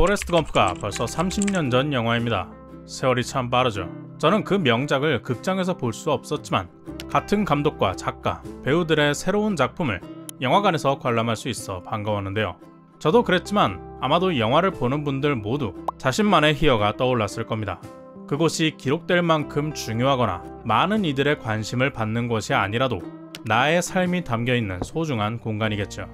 포레스트 검프가 벌써 30년 전 영화입니다. 세월이 참 빠르죠. 저는 그 명작을 극장에서 볼 수 없었지만 같은 감독과 작가, 배우들의 새로운 작품을 영화관에서 관람할 수 있어 반가웠는데요. 저도 그랬지만 아마도 영화를 보는 분들 모두 자신만의 희열가 떠올랐을 겁니다. 그곳이 기록될 만큼 중요하거나 많은 이들의 관심을 받는 것이 아니라도 나의 삶이 담겨있는 소중한 공간이겠죠.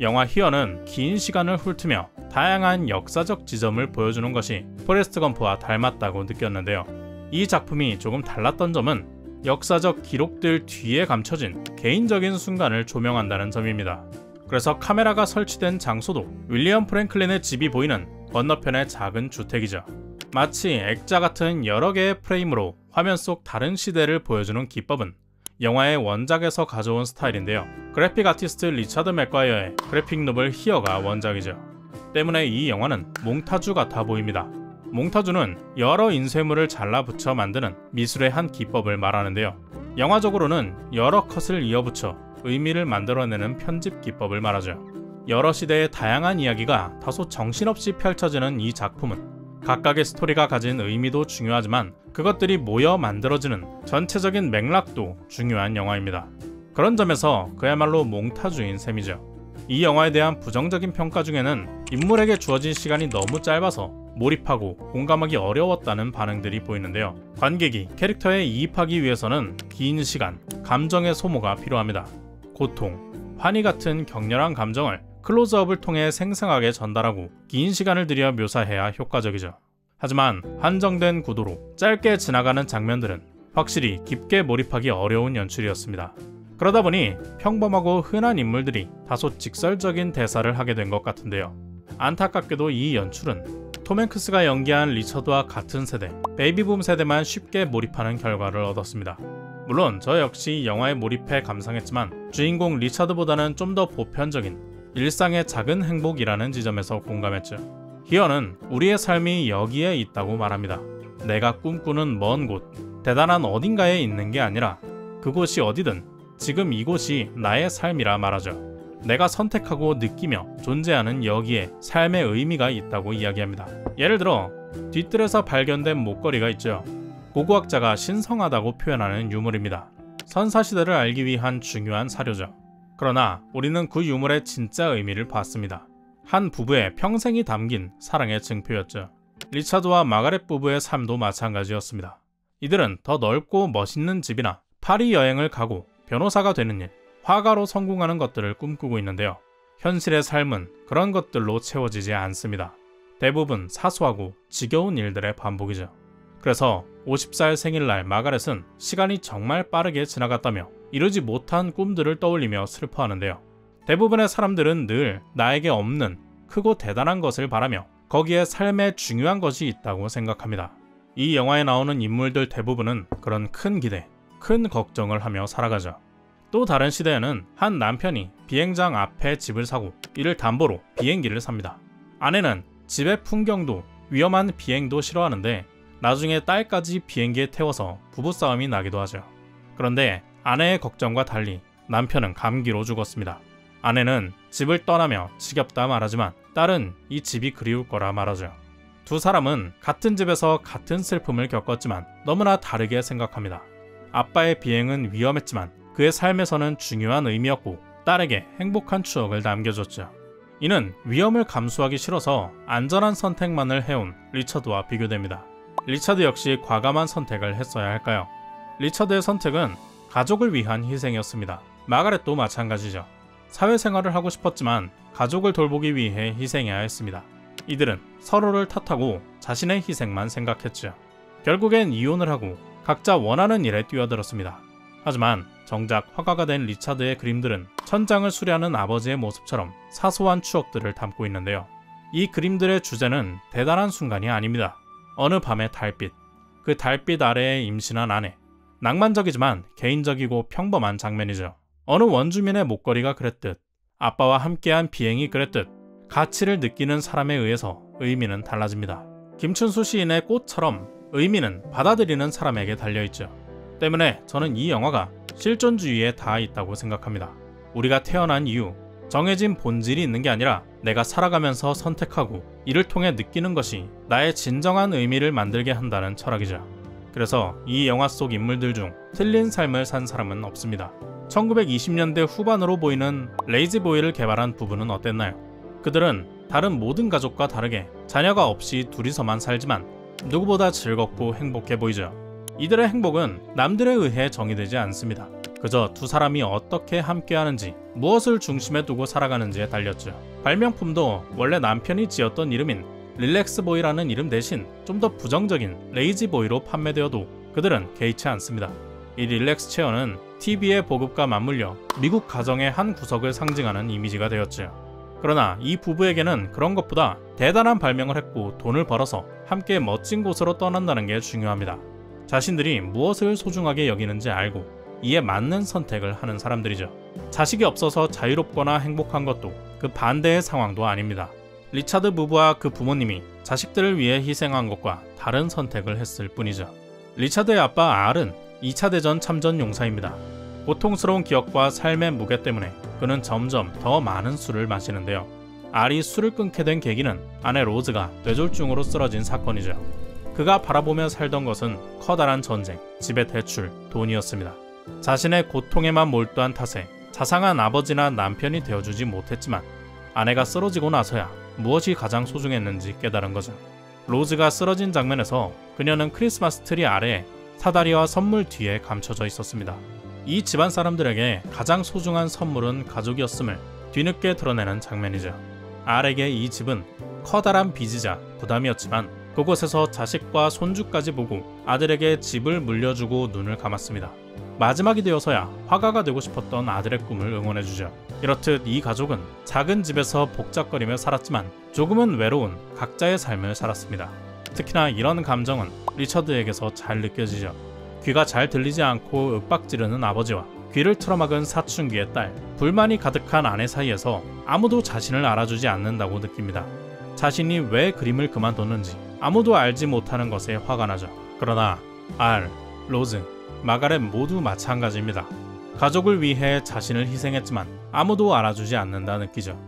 영화 희열은 긴 시간을 훑으며 다양한 역사적 지점을 보여주는 것이 포레스트 검프와 닮았다고 느꼈는데요. 이 작품이 조금 달랐던 점은 역사적 기록들 뒤에 감춰진 개인적인 순간을 조명한다는 점입니다. 그래서 카메라가 설치된 장소도 윌리엄 프랭클린의 집이 보이는 건너편의 작은 주택이죠. 마치 액자 같은 여러 개의 프레임으로 화면 속 다른 시대를 보여주는 기법은 영화의 원작에서 가져온 스타일인데요. 그래픽 아티스트 리차드 맥과이어의 그래픽 노블 히어가 원작이죠. 때문에 이 영화는 몽타주 같아 보입니다. 몽타주는 여러 인쇄물을 잘라붙여 만드는 미술의 한 기법을 말하는데요. 영화적으로는 여러 컷을 이어붙여 의미를 만들어내는 편집 기법을 말하죠. 여러 시대의 다양한 이야기가 다소 정신없이 펼쳐지는 이 작품은 각각의 스토리가 가진 의미도 중요하지만 그것들이 모여 만들어지는 전체적인 맥락도 중요한 영화입니다. 그런 점에서 그야말로 몽타주인 셈이죠. 이 영화에 대한 부정적인 평가 중에는 인물에게 주어진 시간이 너무 짧아서 몰입하고 공감하기 어려웠다는 반응들이 보이는데요. 관객이 캐릭터에 이입하기 위해서는 긴 시간, 감정의 소모가 필요합니다. 고통, 환희 같은 격렬한 감정을 클로즈업을 통해 생생하게 전달하고 긴 시간을 들여 묘사해야 효과적이죠. 하지만 한정된 구도로 짧게 지나가는 장면들은 확실히 깊게 몰입하기 어려운 연출이었습니다. 그러다 보니 평범하고 흔한 인물들이 다소 직설적인 대사를 하게 된 것 같은데요. 안타깝게도 이 연출은 톰 행크스가 연기한 리처드와 같은 세대, 베이비붐 세대만 쉽게 몰입하는 결과를 얻었습니다. 물론 저 역시 영화에 몰입해 감상했지만 주인공 리처드보다는 좀 더 보편적인 일상의 작은 행복이라는 지점에서 공감했죠. 희연은 우리의 삶이 여기에 있다고 말합니다. 내가 꿈꾸는 먼 곳, 대단한 어딘가에 있는 게 아니라 그곳이 어디든 지금 이곳이 나의 삶이라 말하죠. 내가 선택하고 느끼며 존재하는 여기에 삶의 의미가 있다고 이야기합니다. 예를 들어 뒤뜰에서 발견된 목걸이가 있죠. 고고학자가 신성하다고 표현하는 유물입니다. 선사시대를 알기 위한 중요한 사료죠. 그러나 우리는 그 유물의 진짜 의미를 봤습니다. 한 부부의 평생이 담긴 사랑의 증표였죠. 리차드와 마가렛 부부의 삶도 마찬가지였습니다. 이들은 더 넓고 멋있는 집이나 파리 여행을 가고 변호사가 되는 일, 화가로 성공하는 것들을 꿈꾸고 있는데요. 현실의 삶은 그런 것들로 채워지지 않습니다. 대부분 사소하고 지겨운 일들의 반복이죠. 그래서 50살 생일날 마가렛은 시간이 정말 빠르게 지나갔다며 이루지 못한 꿈들을 떠올리며 슬퍼하는데요. 대부분의 사람들은 늘 나에게 없는 크고 대단한 것을 바라며 거기에 삶에 중요한 것이 있다고 생각합니다. 이 영화에 나오는 인물들 대부분은 그런 큰 기대, 큰 걱정을 하며 살아가죠. 또 다른 시대에는 한 남편이 비행장 앞에 집을 사고 이를 담보로 비행기를 삽니다. 아내는 집의 풍경도 위험한 비행도 싫어하는데 나중에 딸까지 비행기에 태워서 부부싸움이 나기도 하죠. 그런데 아내의 걱정과 달리 남편은 감기로 죽었습니다. 아내는 집을 떠나며 지겹다 말하지만 딸은 이 집이 그리울 거라 말하죠. 두 사람은 같은 집에서 같은 슬픔을 겪었지만 너무나 다르게 생각합니다. 아빠의 비행은 위험했지만 그의 삶에서는 중요한 의미였고 딸에게 행복한 추억을 남겨줬죠. 이는 위험을 감수하기 싫어서 안전한 선택만을 해온 리처드와 비교됩니다. 리처드 역시 과감한 선택을 했어야 할까요? 리처드의 선택은 가족을 위한 희생이었습니다. 마가렛도 마찬가지죠. 사회생활을 하고 싶었지만 가족을 돌보기 위해 희생해야 했습니다. 이들은 서로를 탓하고 자신의 희생만 생각했죠. 결국엔 이혼을 하고 각자 원하는 일에 뛰어들었습니다. 하지만 정작 화가가 된 리차드의 그림들은 천장을 수리하는 아버지의 모습처럼 사소한 추억들을 담고 있는데요. 이 그림들의 주제는 대단한 순간이 아닙니다. 어느 밤의 달빛, 그 달빛 아래에 임신한 아내, 낭만적이지만 개인적이고 평범한 장면이죠. 어느 원주민의 목걸이가 그랬듯, 아빠와 함께한 비행이 그랬듯 가치를 느끼는 사람에 의해서 의미는 달라집니다. 김춘수 시인의 꽃처럼 의미는 받아들이는 사람에게 달려있죠. 때문에 저는 이 영화가 실존주의에 닿아 있다고 생각합니다. 우리가 태어난 이유, 정해진 본질이 있는 게 아니라 내가 살아가면서 선택하고 이를 통해 느끼는 것이 나의 진정한 의미를 만들게 한다는 철학이죠. 그래서 이 영화 속 인물들 중 틀린 삶을 산 사람은 없습니다. 1920년대 후반으로 보이는 레이지보이를 개발한 부부는 어땠나요? 그들은 다른 모든 가족과 다르게 자녀가 없이 둘이서만 살지만 누구보다 즐겁고 행복해 보이죠. 이들의 행복은 남들에 의해 정의되지 않습니다. 그저 두 사람이 어떻게 함께하는지, 무엇을 중심에 두고 살아가는지에 달렸죠. 발명품도 원래 남편이 지었던 이름인 릴렉스보이라는 이름 대신 좀 더 부정적인 레이지보이로 판매되어도 그들은 개의치 않습니다. 이 릴렉스 체어는 TV의 보급과 맞물려 미국 가정의 한 구석을 상징하는 이미지가 되었죠. 그러나 이 부부에게는 그런 것보다 대단한 발명을 했고 돈을 벌어서 함께 멋진 곳으로 떠난다는 게 중요합니다. 자신들이 무엇을 소중하게 여기는지 알고 이에 맞는 선택을 하는 사람들이죠. 자식이 없어서 자유롭거나 행복한 것도 그 반대의 상황도 아닙니다. 리차드 부부와 그 부모님이 자식들을 위해 희생한 것과 다른 선택을 했을 뿐이죠. 리차드의 아빠 알은 2차 대전 참전 용사입니다. 고통스러운 기억과 삶의 무게 때문에 그는 점점 더 많은 술을 마시는데요. 알이 술을 끊게 된 계기는 아내 로즈가 뇌졸중으로 쓰러진 사건이죠. 그가 바라보며 살던 것은 커다란 전쟁, 집의 대출, 돈이었습니다. 자신의 고통에만 몰두한 탓에 자상한 아버지나 남편이 되어주지 못했지만 아내가 쓰러지고 나서야 무엇이 가장 소중했는지 깨달은 거죠. 로즈가 쓰러진 장면에서 그녀는 크리스마스 트리 아래에 사다리와 선물 뒤에 감춰져 있었습니다. 이 집안 사람들에게 가장 소중한 선물은 가족이었음을 뒤늦게 드러내는 장면이죠. 알에게 이 집은 커다란 빚이자 부담이었지만 그곳에서 자식과 손주까지 보고 아들에게 집을 물려주고 눈을 감았습니다. 마지막이 되어서야 화가가 되고 싶었던 아들의 꿈을 응원해주죠. 이렇듯 이 가족은 작은 집에서 복잡거리며 살았지만 조금은 외로운 각자의 삶을 살았습니다. 특히나 이런 감정은 리처드에게서 잘 느껴지죠. 귀가 잘 들리지 않고 윽박지르는 아버지와 귀를 틀어막은 사춘기의 딸, 불만이 가득한 아내 사이에서 아무도 자신을 알아주지 않는다고 느낍니다. 자신이 왜 그림을 그만뒀는지 아무도 알지 못하는 것에 화가 나죠. 그러나 알, 로즈, 마가렛 모두 마찬가지입니다. 가족을 위해 자신을 희생했지만 아무도 알아주지 않는다 느끼죠.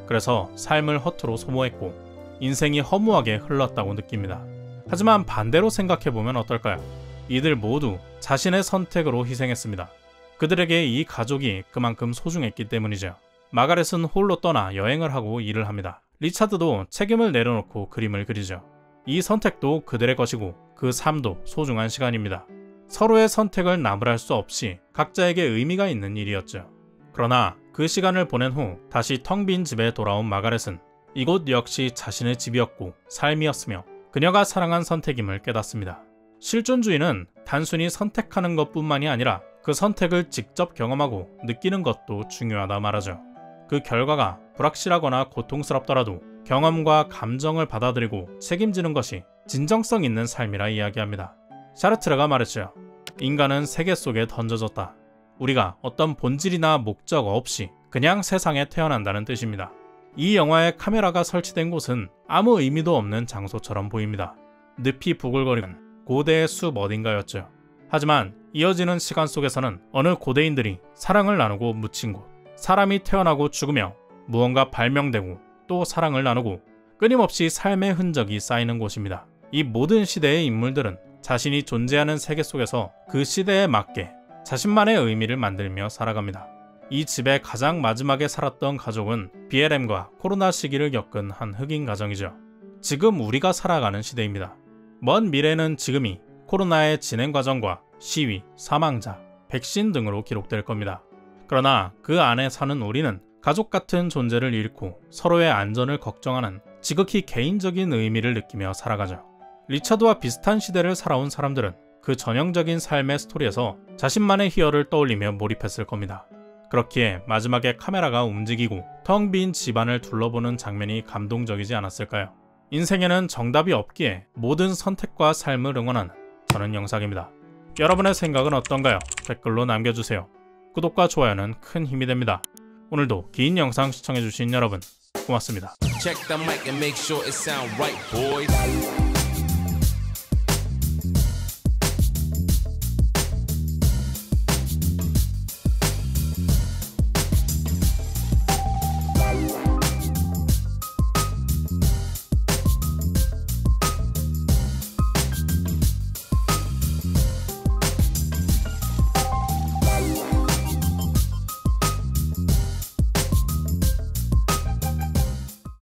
그래서 삶을 허투루 소모했고 인생이 허무하게 흘렀다고 느낍니다. 하지만 반대로 생각해보면 어떨까요? 이들 모두 자신의 선택으로 희생했습니다. 그들에게 이 가족이 그만큼 소중했기 때문이죠. 마가렛은 홀로 떠나 여행을 하고 일을 합니다. 리차드도 책임을 내려놓고 그림을 그리죠. 이 선택도 그들의 것이고 그 삶도 소중한 시간입니다. 서로의 선택을 나무랄 수 없이 각자에게 의미가 있는 일이었죠. 그러나 그 시간을 보낸 후 다시 텅 빈 집에 돌아온 마가렛은 이곳 역시 자신의 집이었고 삶이었으며 그녀가 사랑한 선택임을 깨닫습니다. 실존주의는 단순히 선택하는 것뿐만이 아니라 그 선택을 직접 경험하고 느끼는 것도 중요하다 말하죠. 그 결과가 불확실하거나 고통스럽더라도 경험과 감정을 받아들이고 책임지는 것이 진정성 있는 삶이라 이야기합니다. 샤르트르가 말했죠. 인간은 세계 속에 던져졌다. 우리가 어떤 본질이나 목적 없이 그냥 세상에 태어난다는 뜻입니다. 이 영화의 카메라가 설치된 곳은 아무 의미도 없는 장소처럼 보입니다. 늪이 부글거리는 고대의 숲 어딘가였죠. 하지만 이어지는 시간 속에서는 어느 고대인들이 사랑을 나누고 묻힌 곳, 사람이 태어나고 죽으며 무언가 발명되고 또 사랑을 나누고 끊임없이 삶의 흔적이 쌓이는 곳입니다. 이 모든 시대의 인물들은 자신이 존재하는 세계 속에서 그 시대에 맞게 자신만의 의미를 만들며 살아갑니다. 이 집의 가장 마지막에 살았던 가족은 BLM과 코로나 시기를 겪은 한 흑인 가정이죠. 지금 우리가 살아가는 시대입니다. 먼 미래는 지금이 코로나의 진행 과정과 시위, 사망자, 백신 등으로 기록될 겁니다. 그러나 그 안에 사는 우리는 가족 같은 존재를 잃고 서로의 안전을 걱정하는 지극히 개인적인 의미를 느끼며 살아가죠. 리차드와 비슷한 시대를 살아온 사람들은 그 전형적인 삶의 스토리에서 자신만의 희열을 떠올리며 몰입했을 겁니다. 그렇기에 마지막에 카메라가 움직이고 텅 빈 집안을 둘러보는 장면이 감동적이지 않았을까요? 인생에는 정답이 없기에 모든 선택과 삶을 응원하는 저는 영상입니다. 여러분의 생각은 어떤가요? 댓글로 남겨주세요. 구독과 좋아요는 큰 힘이 됩니다. 오늘도 긴 영상 시청해주신 여러분 고맙습니다.